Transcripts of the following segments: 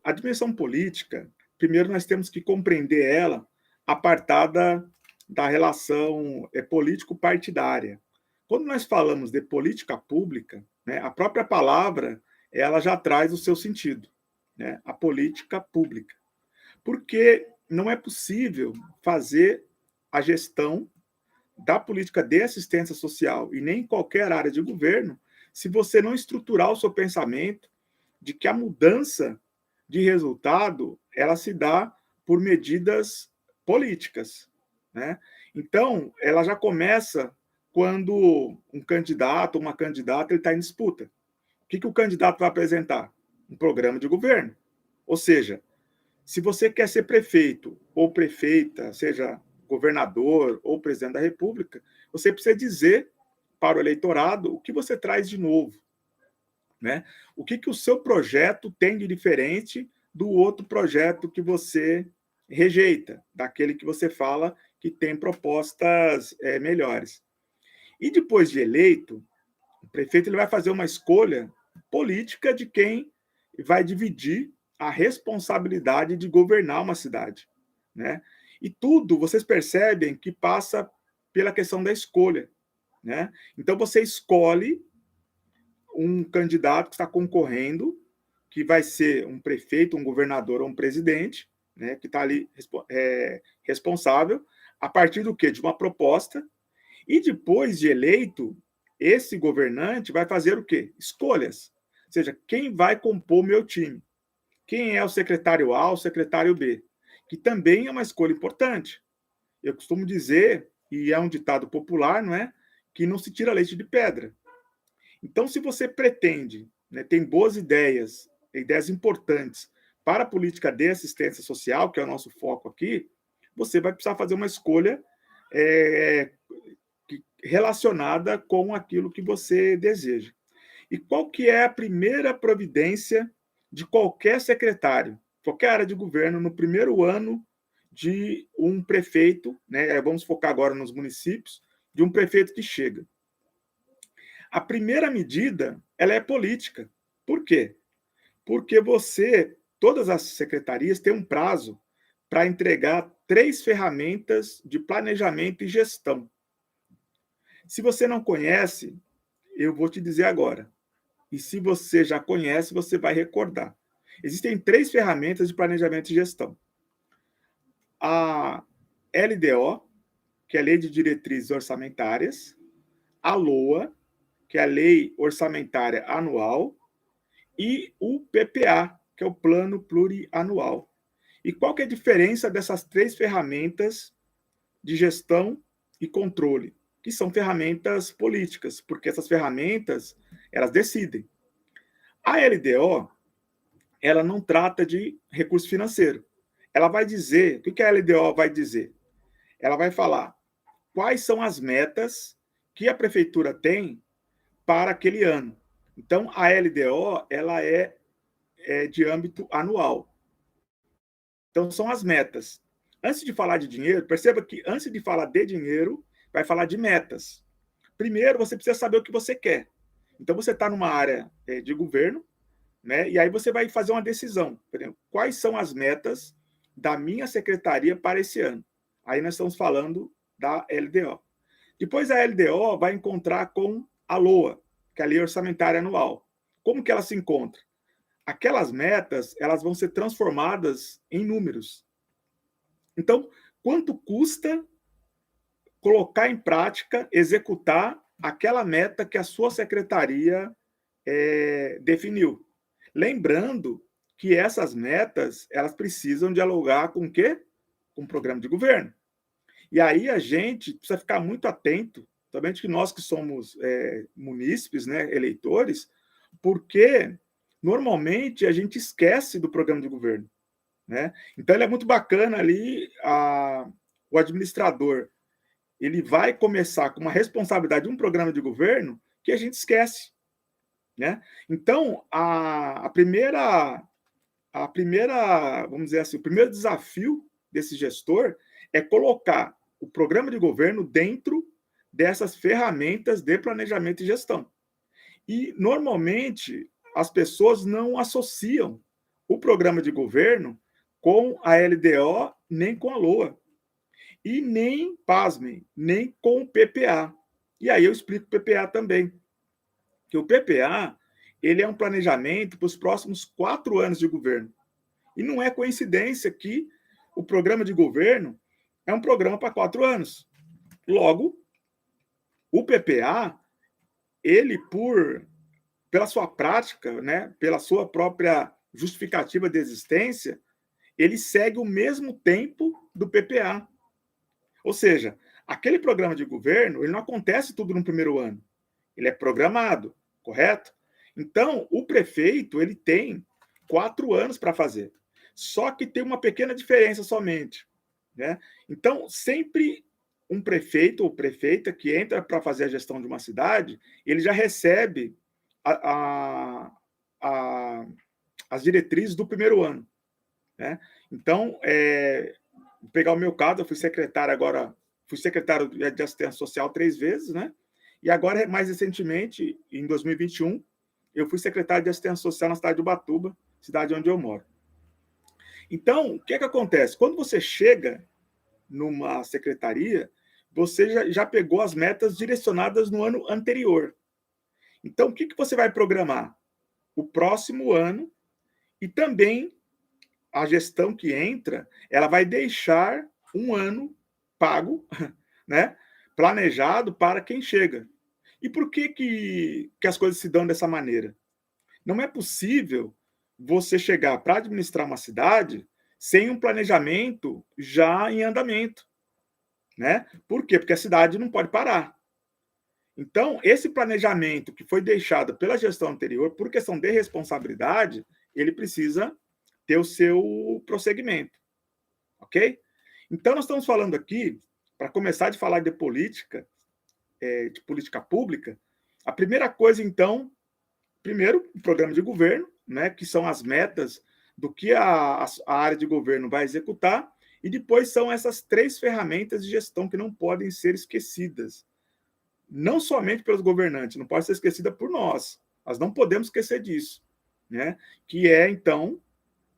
A dimensão política, primeiro nós temos que compreender ela apartada da relação político-partidária. Quando nós falamos de política pública, né, a própria palavra ela já traz o seu sentido, né, a política pública. Porque não é possível fazer a gestão da política de assistência social e nem em qualquer área de governo se você não estruturar o seu pensamento de que a mudança de resultado ela se dá por medidas políticas, né? Então, ela já começa quando um candidato, uma candidata, ele está em disputa. O que o candidato vai apresentar? Um programa de governo. Ou seja, se você quer ser prefeito ou prefeita, seja governador ou presidente da República, você precisa dizer para o eleitorado o que você traz de novo, né? O que o seu projeto tem de diferente do outro projeto que você rejeita, daquele que você fala que tem propostas melhores. E depois de eleito, o prefeito ele vai fazer uma escolha política de quem vai dividir a responsabilidade de governar uma cidade, né? E tudo, vocês percebem que passa pela questão da escolha, né? Então você escolhe um candidato que está concorrendo, que vai ser um prefeito, um governador ou um presidente, né, que está ali responsável, a partir do quê? De uma proposta, e depois de eleito, esse governante vai fazer o quê? Escolhas. Ou seja, quem vai compor o meu time? Quem é o secretário A, o secretário B? Que também é uma escolha importante. Eu costumo dizer, e é um ditado popular, não é? Que não se tira leite de pedra. Então, se você pretende, né, tem boas ideias, ideias importantes para a política de assistência social, que é o nosso foco aqui, você vai precisar fazer uma escolha relacionada com aquilo que você deseja. E qual que é a primeira providência de qualquer secretário, qualquer área de governo, no primeiro ano de um prefeito, né, vamos focar agora nos municípios, de um prefeito que chega? A primeira medida, ela é política. Por quê? Porque todas as secretarias têm um prazo para entregar 3 ferramentas de planejamento e gestão. Se você não conhece, eu vou te dizer agora. E se você já conhece, você vai recordar. Existem 3 ferramentas de planejamento e gestão. A LDO, que é a Lei de Diretrizes Orçamentárias, a LOA, que é a Lei Orçamentária Anual, e o PPA, que é o Plano Plurianual. E qual que é a diferença dessas 3 ferramentas de gestão e controle? Que são ferramentas políticas, porque essas ferramentas, elas decidem. A LDO, ela não trata de recurso financeiro. Ela vai dizer, o que a LDO vai dizer? Ela vai falar quais são as metas que a prefeitura tem para aquele ano. Então, a LDO ela é de âmbito anual. Então, são as metas. Antes de falar de dinheiro, perceba que antes de falar de dinheiro, vai falar de metas. Primeiro, você precisa saber o que você quer. Então, você está numa área de governo, né? E aí você vai fazer uma decisão. Por exemplo, quais são as metas da minha secretaria para esse ano? Aí nós estamos falando da LDO. Depois a LDO vai encontrar com a LOA, que é a Lei Orçamentária Anual. Como que ela se encontra? Aquelas metas, elas vão ser transformadas em números. Então, quanto custa colocar em prática, executar aquela meta que a sua secretaria definiu? Lembrando que essas metas, elas precisam dialogar com o quê? Com o programa de governo. E aí a gente precisa ficar muito atento, somente que nós que somos munícipes, né, eleitores, porque normalmente a gente esquece do programa de governo, né? Então ele é muito bacana ali, o administrador, ele vai começar com uma responsabilidade de um programa de governo que a gente esquece, né? Então a primeira, vamos dizer assim, o primeiro desafio desse gestor é colocar o programa de governo dentro dessas ferramentas de planejamento e gestão. E, normalmente, as pessoas não associam o programa de governo com a LDO, nem com a LOA. E nem, pasmem, nem com o PPA. E aí eu explico o PPA também. Que o PPA, ele é um planejamento para os próximos 4 anos de governo. E não é coincidência que o programa de governo é um programa para 4 anos. Logo, o PPA, ele, pela sua prática, né, pela sua própria justificativa de existência, ele segue o mesmo tempo do PPA. Ou seja, aquele programa de governo, ele não acontece tudo no primeiro ano. Ele é programado, correto? Então, o prefeito, ele tem 4 anos para fazer. Só que tem uma pequena diferença somente, né? Então, sempre um prefeito ou prefeita que entra para fazer a gestão de uma cidade, ele já recebe a, as diretrizes do primeiro ano, né? Então, vou pegar o meu caso, eu fui secretário de assistência social 3 vezes, né? E agora, mais recentemente, em 2021, eu fui secretário de assistência social na cidade de Ubatuba, cidade onde eu moro. Então, o que acontece? Quando você chega numa secretaria, você já pegou as metas direcionadas no ano anterior. Então, o que você vai programar? O próximo ano e também a gestão que entra, ela vai deixar um ano pago, né, planejado para quem chega. E por que as coisas se dão dessa maneira? Não é possível você chegar para administrar uma cidade sem um planejamento já em andamento, né? Por quê? Porque a cidade não pode parar. Então, esse planejamento que foi deixado pela gestão anterior, por questão de responsabilidade, ele precisa ter o seu prosseguimento, ok? Então, nós estamos falando aqui, para começar de falar de política pública, a primeira coisa, então, primeiro, o programa de governo, né, que são as metas do que a área de governo vai executar, e depois são essas 3 ferramentas de gestão que não podem ser esquecidas. Não somente pelos governantes, não pode ser esquecida por nós. Nós não podemos esquecer disso, né? Que é, então,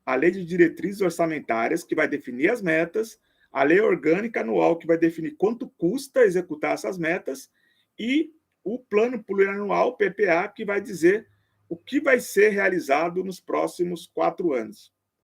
a lei de diretrizes orçamentárias, que vai definir as metas, a lei orgânica anual, que vai definir quanto custa executar essas metas, e o plano plurianual, PPA, que vai dizer o que vai ser realizado nos próximos 4 anos.